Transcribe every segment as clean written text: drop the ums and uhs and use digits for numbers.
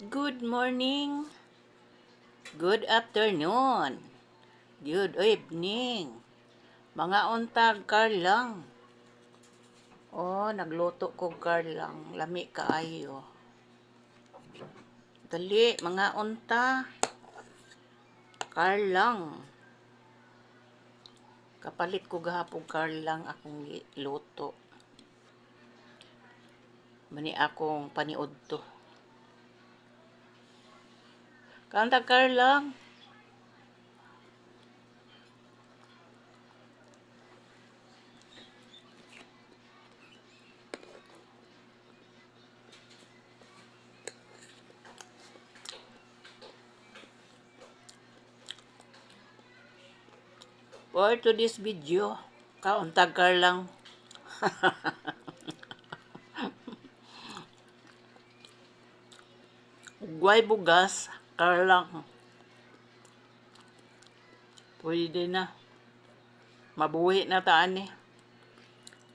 Good morning, good afternoon, good evening. Mga untag karlang. Nagluto ko karlang. Lami kaayo. Dali, mga unta. Karlang. Kapalit ko gahapon karlang akong luto. Mani akong paniod to. Kanta karlang. For to this video, kauntag karlang. Guay bugas, karlang. Pwede na. Mabuhi na ta ani.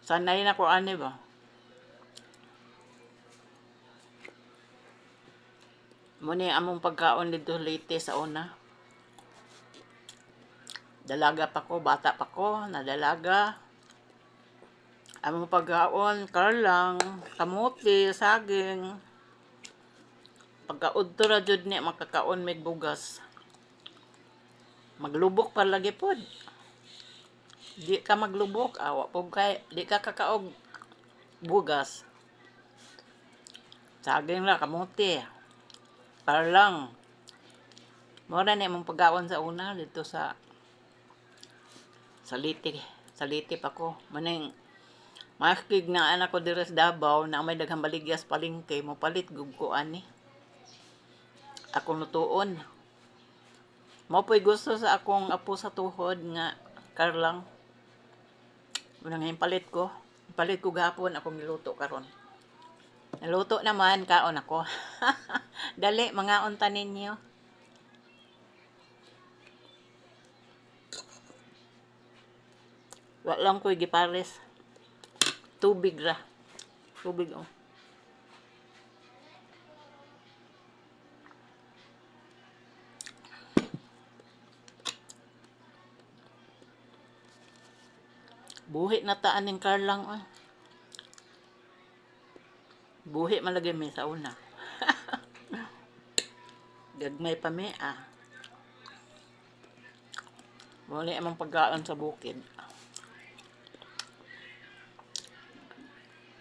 Sanay na ko ani ba? Muni among pagkaon dito late sa una. Dalaga pa ko, bata pa ko, nadalaga. Among pagkaon, karlang, kamuti, saging. Pagkaudto ra jud ni makakaon med bugas. Maglubok pa lagi pod. Di ka maglubok, awa po kay di ka kakaog bugas. Saging ra, kamuti. Karlang. Mora ni mong pagkaon sa una dito sa Saliti pa ko. Maning maskig na anak ko diri sa Davao na may daghang baligyas palengke mo palit gug ko ani. Ako nutuon. Mo po'y gusto sa akong apo sa tuhod nga karlang. Unang palit ko. Palit ko gahapon akong niluto karon. Naluto naman kaon ako. Dali mga unta ninyo. Wa lang ko'y gipares. Tubig ra. Tubig oh. Buhi na taan ng karlang oh. Buhi malagay may sa una. Gagmay pa may Muli amang pagkaan sa bukid.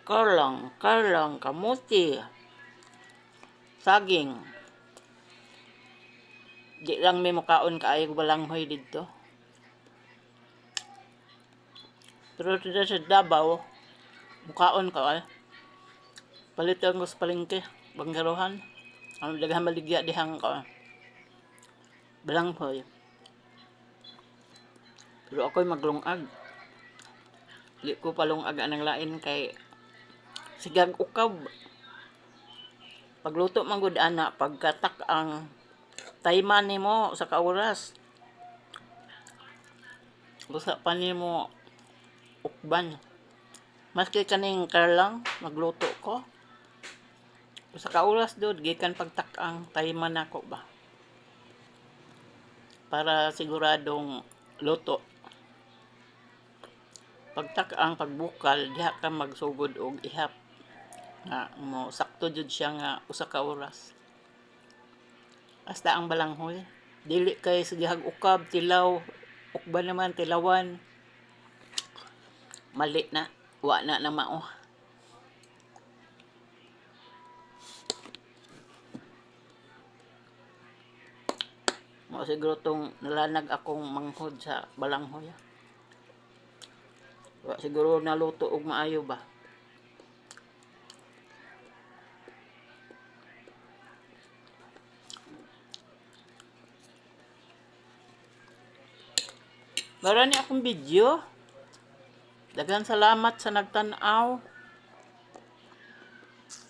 Karlang, kamuti, saging. Di lang may mukaon kaayo balanghoy dito. Pero dito sa Davao, mukaon ka ay. Palitan ko sa palengke, banggaruhan. Ang daghang maligya dihang ka. Balanghoy. Pero ako'y maglungag. Di ko palungag anang lain kay sigag ukab. Pagluto man gud ana pagkatak ang tayman nimo sa kauras. Busa pa nimo ukban. Maski kaning karlang magluto ko. Sa kauras dud gikan pagtak-ang tayman nako ba. Para siguradong luto. Pagtak-ang pagbukal diha ka magsugod og ihap. Nga mo sakto jud siya nga usa ka oras. Hasta ang balanghoy. Dili kay sigihag ukab, tilaw, ukban naman tilawan. Mali na, wa na na mao. Mo siguro tong nalanag akong manghod sa balanghoy. Wa siguro naluto og maayo ba. Marami akong video. Daghang salamat sa nagtan-aw.